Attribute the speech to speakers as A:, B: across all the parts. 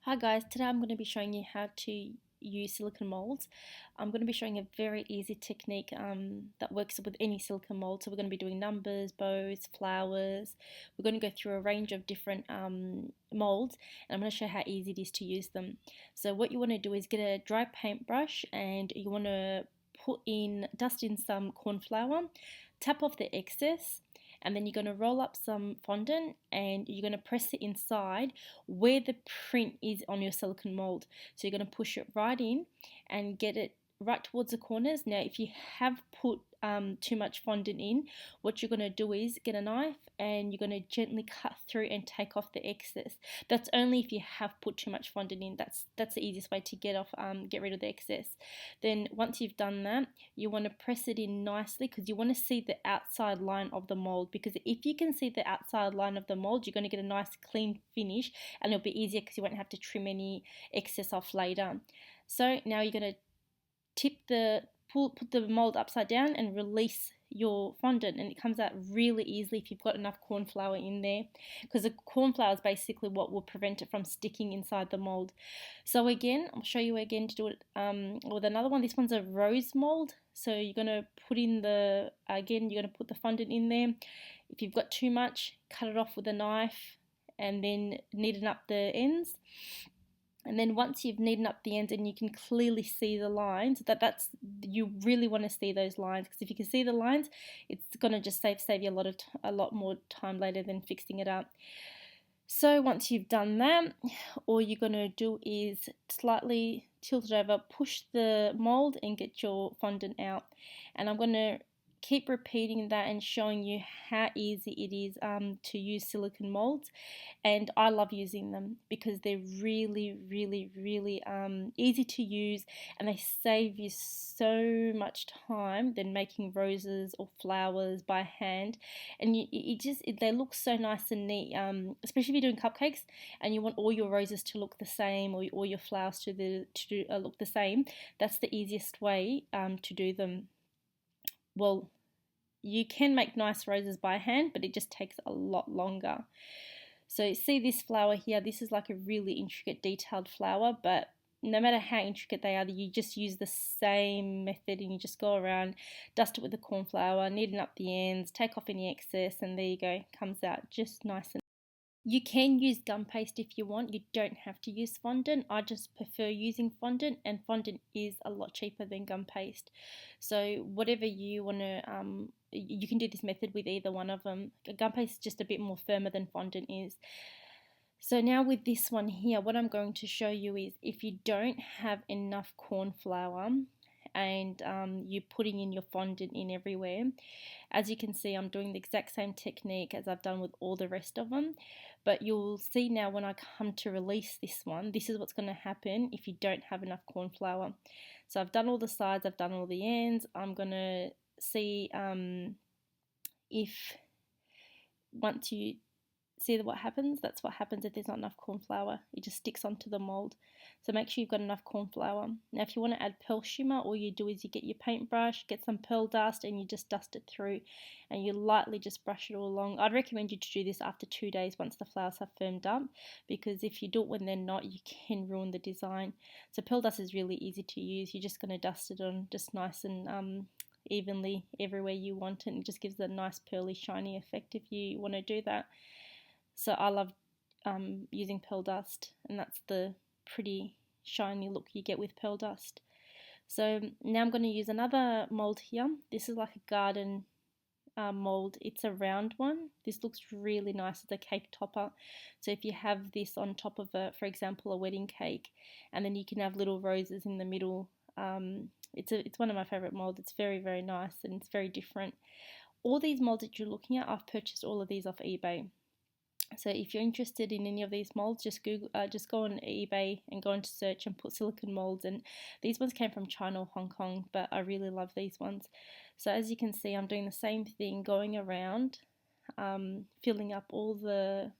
A: Hi guys, today I'm going to be showing you how to use silicone molds. I'm going to be showing a very easy technique that works with any silicone mold. So we're going to be doing numbers, bows, flowers. We're going to go through a range of different molds, and I'm going to show how easy it is to use them. So what you want to do is get a dry paintbrush and you want to dust in some corn flour, tap off the excess, and then you're going to roll up some fondant and you're going to press it inside where the print is on your silicone mold. So you're going to push it right in and get it right towards the corners. Now if you have put too much fondant in, what you're going to do is get a knife and you're going to gently cut through and take off the excess. That's only if you have put too much fondant in. That's the easiest way to get rid of the excess. Then once you've done that, you want to press it in nicely because you want to see the outside line of the mold, because if you can see the outside line of the mold, you're going to get a nice clean finish and it'll be easier because you won't have to trim any excess off later. So now you're going to put the mold upside down and release your fondant, and it comes out really easily if you've got enough corn flour in there, because the corn flour is basically what will prevent it from sticking inside the mold. So again, I'll show you again to do it with another one. This one's a rose mold, so you're going to put the fondant in there. If you've got too much, cut it off with a knife and then neaten up the ends. And then once you've kneaded up the ends and you can clearly see the lines, you really want to see those lines, because if you can see the lines, it's going to just save you a lot more time later than fixing it up. So once you've done that, all you're going to do is slightly tilt it over, push the mold and get your fondant out. And I'm going to keep repeating that and showing you how easy it is to use silicone molds, and I love using them because they're really easy to use, and they save you so much time than making roses or flowers by hand. And they look so nice and neat, especially if you're doing cupcakes and you want all your roses to look the same, or all your flowers to look the same. That's the easiest way to do them. Well, you can make nice roses by hand, but it just takes a lot longer. So see this flower here, this is like a really intricate detailed flower, but no matter how intricate they are, you just use the same method and you just go around, dust it with the corn flour, neaten up the ends, take off any excess, and there you go, comes out just nice and you can use gum paste if you want. You don't have to use fondant. I just prefer using fondant, and fondant is a lot cheaper than gum paste. So whatever you want to, you can do this method with either one of them. Gum paste is just a bit more firmer than fondant is. So now with this one here, what I'm going to show you is if you don't have enough corn flour and you're putting in your fondant in everywhere, as you can see, I'm doing the exact same technique as I've done with all the rest of them, but you'll see now when I come to release this one, this is what's going to happen if you don't have enough corn flour. So I've done all the sides, I've done all the ends. I'm going to see if once you see what happens. That's what happens if there's not enough corn flour. It just sticks onto the mold. So make sure you've got enough corn flour. Now if you want to add pearl shimmer, all you do is you get your paintbrush, get some pearl dust, and you just dust it through and you lightly just brush it all along. I'd recommend you to do this after 2 days once the flowers have firmed up, because if you do it when they're not, you can ruin the design. So pearl dust is really easy to use. You're just going to dust it on just nice and evenly everywhere you want it, and it just gives a nice pearly shiny effect if you want to do that. So I love using pearl dust, and that's the pretty shiny look you get with pearl dust. So now I'm going to use another mold here. This is like a garden mold. It's a round one. This looks really nice as a cake topper. So if you have this on top of for example, a wedding cake, and then you can have little roses in the middle. It's one of my favorite molds. It's very nice, and it's very different. All these molds that you're looking at, I've purchased all of these off eBay. So if you're interested in any of these molds, just go on eBay and go into search and put silicone molds. And these ones came from China or Hong Kong, but I really love these ones. So as you can see, I'm doing the same thing, going around, filling up all the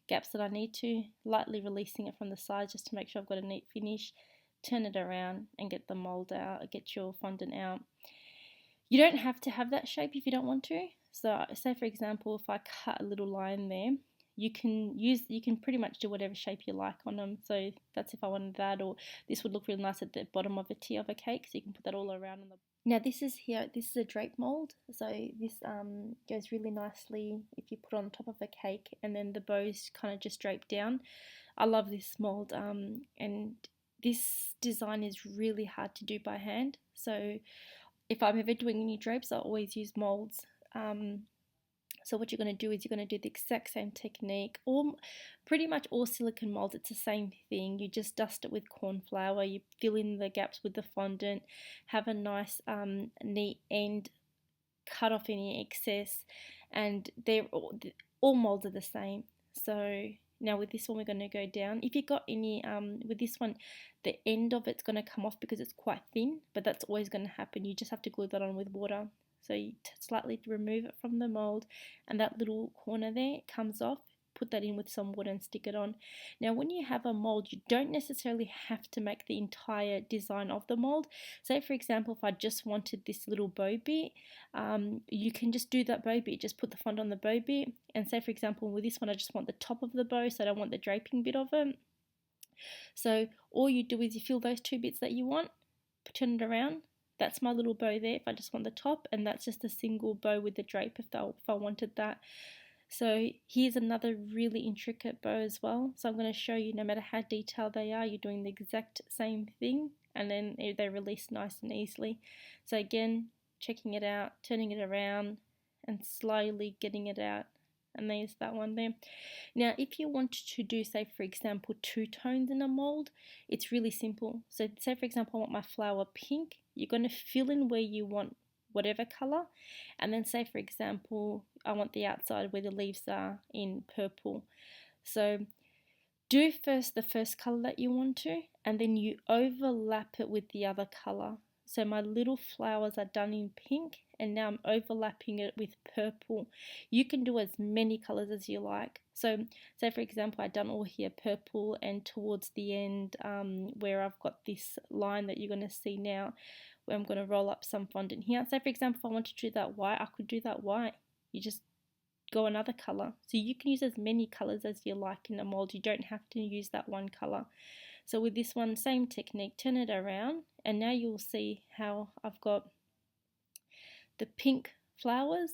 A: gaps that I need to, lightly releasing it from the sides just to make sure I've got a neat finish. Turn it around and get the mold out, get your fondant out. You don't have to have that shape if you don't want to. So say for example, if I cut a little line there, you can pretty much do whatever shape you like on them. So that's if I wanted that, or this would look really nice at the bottom of a tea of a cake, so you can put that all around on the. Now this is a drape mold, so this goes really nicely if you put on top of a cake, and then the bows kind of just drape down. I love this mold, and this design is really hard to do by hand, so if I'm ever doing any drapes, I always use molds. So what you're going to do is you're going to do the exact same technique, or pretty much all silicone molds, it's the same thing. You just dust it with corn flour, you fill in the gaps with the fondant, have a nice neat end, cut off any excess, and they're all molds are the same. So now with this one we're going to go down. If you've got any, with this one, the end of it's going to come off because it's quite thin, but that's always going to happen. You just have to glue that on with water. So you slightly remove it from the mold, and that little corner there comes off. Put that in with some water and stick it on. Now when you have a mold, you don't necessarily have to make the entire design of the mold. Say for example, if I just wanted this little bow bit, you can just do that bow bit, just put the fondant on the bow bit. And say for example with this one I just want the top of the bow, so I don't want the draping bit of it. So all you do is you fill those two bits that you want, turn it around. That's my little bow there if I just want the top, and that's just a single bow with the drape if I wanted that. So here's another really intricate bow as well. So I'm going to show you, no matter how detailed they are, you're doing the exact same thing, and then they release nice and easily. So again, checking it out, turning it around, and slowly getting it out. And there's that one there. Now if you wanted to do, say for example, two tones in a mold, it's really simple. So say for example I want my flower pink, you're going to fill in where you want whatever color, and then say for example I want the outside where the leaves are in purple. So do first the first color that you want to, and then you overlap it with the other color. So my little flowers are done in pink, and now I'm overlapping it with purple. You can do as many colors as you like. So say for example I've done all here purple, and towards the end where I've got this line that you're going to see now, where I'm going to roll up some fondant here. Say for example if I wanted to do that white, I could do that white. You just go another color. So you can use as many colors as you like in a mold. You don't have to use that one color. So with this one, same technique, turn it around, and now you'll see how I've got the pink flowers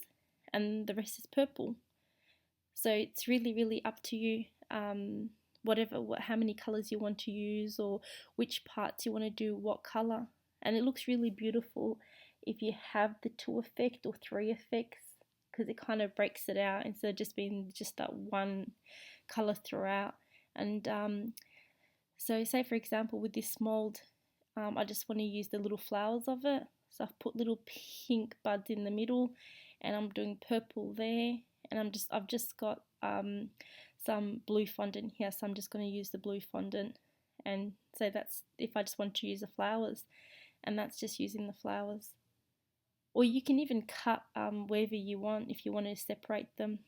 A: and the rest is purple. So it's really up to you, how many colors you want to use, or which parts you want to do what color. And it looks really beautiful if you have the 2 effect or 3 effects, because it kind of breaks it out instead of just being just that one color throughout. And so say for example with this mold, I just want to use the little flowers of it. So I've put little pink buds in the middle, and I'm doing purple there, and I've just got some blue fondant here, so I'm just going to use the blue fondant. And so that's if I just want to use the flowers, and that's just using the flowers. Or you can even cut wherever you want if you want to separate them.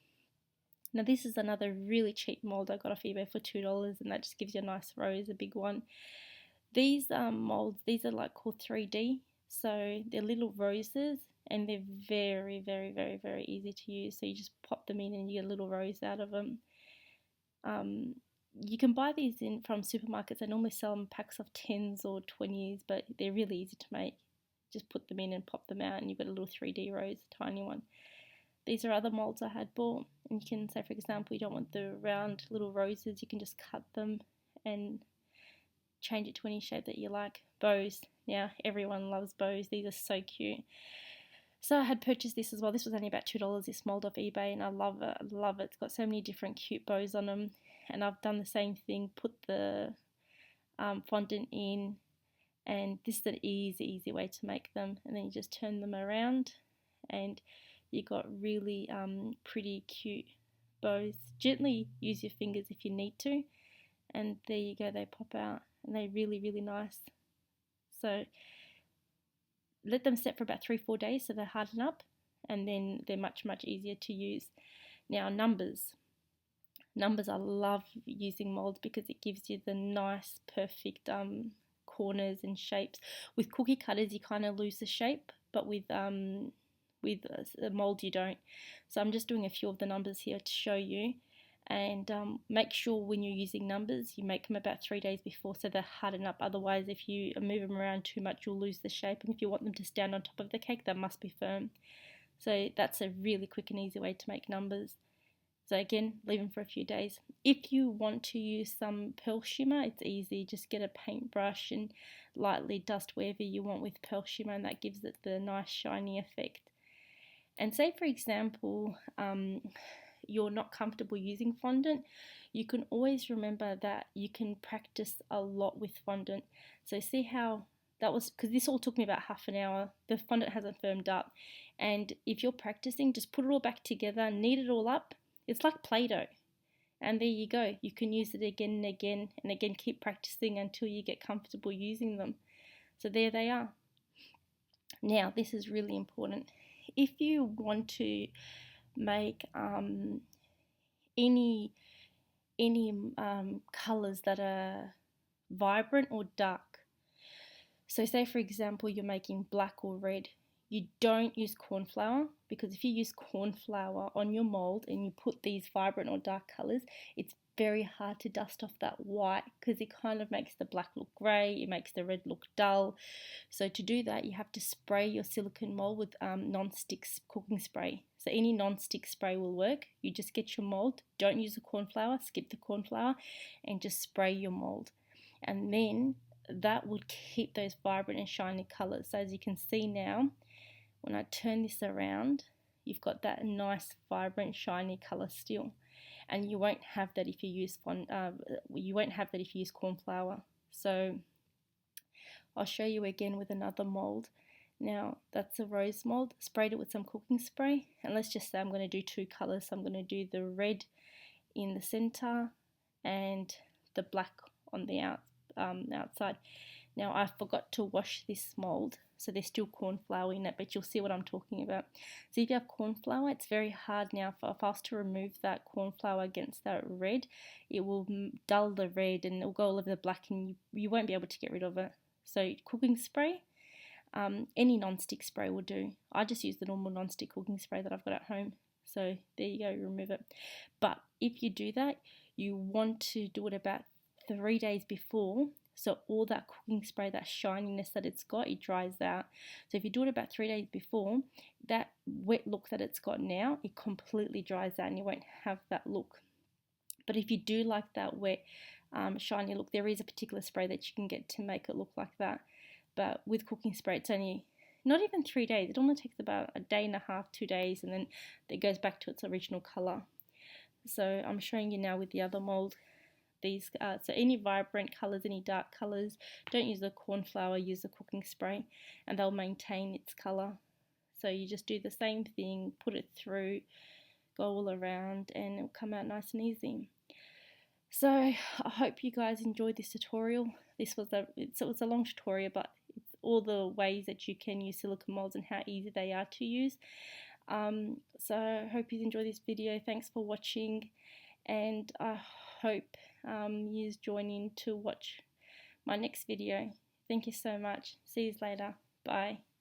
A: Now this is another really cheap mold I got off eBay for $2, and that just gives you a nice rose, a big one. These molds, these are like called 3D, so they're little roses, and they're very easy to use. So you just pop them in and you get a little rose out of them. You can buy these from supermarkets. They normally sell them packs of 10s or 20s, but they're really easy to make. Just put them in and pop them out, and you've got a little 3D rose, a tiny one. These are other molds I had bought, and you can say for example you don't want the round little roses, you can just cut them and change it to any shape that you like. Bows, now everyone loves bows, these are so cute. So I had purchased this as well. This was only about $2, this mold off eBay, and I love it. I love it. It's got so many different cute bows on them, and I've done the same thing, put the fondant in, and this is an easy way to make them. And then you just turn them around, and you got really pretty cute bows. Gently use your fingers if you need to, and there you go, they pop out, and they're really nice. So let them set for about 3-4 days so they harden up, and then they're much easier to use. Now numbers, I love using molds because it gives you the nice perfect corners and shapes. With cookie cutters you kind of lose the shape, but with a mold you don't. So I'm just doing a few of the numbers here to show you. And make sure when you're using numbers you make them about 3 days before so they harden up. Otherwise, if you move them around too much, you'll lose the shape, and if you want them to stand on top of the cake, they must be firm. So that's a really quick and easy way to make numbers. So again, leave them for a few days. If you want to use some pearl shimmer, it's easy. Just get a paintbrush and lightly dust wherever you want with pearl shimmer, and that gives it the nice shiny effect. And say, for example, you're not comfortable using fondant, you can always remember that you can practice a lot with fondant. So see how that was, because this all took me about half an hour. The fondant hasn't firmed up, and if you're practicing, just put it all back together, knead it all up. It's like Play-Doh, and there you go. You can use it again and again and again. Keep practicing until you get comfortable using them. So there they are. Now this is really important. If you want to make any colors that are vibrant or dark, so say for example you're making black or red, you don't use corn flour, because if you use corn flour on your mold and you put these vibrant or dark colors, it's very hard to dust off that white, because it kind of makes the black look grey, it makes the red look dull. So to do that, you have to spray your silicone mold with non-stick cooking spray. So any non-stick spray will work. You just get your mold, don't use the corn flour, skip the corn flour, and just spray your mold. And then that would keep those vibrant and shiny colors. So as you can see now, when I turn this around, you've got that nice vibrant shiny color still, and you won't have that if you use corn flour. So I'll show you again with another mold. Now that's a rose mold, sprayed it with some cooking spray, and let's just say I'm going to do two colors. So I'm going to do the red in the center and the black on the outside. Now I forgot to wash this mold, so there's still corn flour in it, but you'll see what I'm talking about. So if you have corn flour, it's very hard now if I was to remove that corn flour against that red, it will dull the red and it will go all over the black, and you won't be able to get rid of it. So cooking spray, any non-stick spray will do. I just use the normal non-stick cooking spray that I've got at home. So there you go, remove it. But if you do that, you want to do it about 3 days before, so all that cooking spray, that shininess that it's got, it dries out. So if you do it about 3 days before, that wet look that it's got now, it completely dries out and you won't have that look. But if you do like that wet, shiny look, there is a particular spray that you can get to make it look like that. But with cooking spray, it's only not even 3 days. It only takes about a day and a half, 2 days, and then it goes back to its original color. So I'm showing you now with the other mold. These so any vibrant colors, any dark colors, don't use the corn flour, use the cooking spray, and they'll maintain its color. So you just do the same thing, put it through, go all around, and it'll come out nice and easy. So I hope you guys enjoyed this tutorial. It was a long tutorial, but it's all the ways that you can use silicone molds and how easy they are to use. So I hope you enjoyed this video. Thanks for watching, and I hope you join in to watch my next video. Thank you so much. See you later. Bye.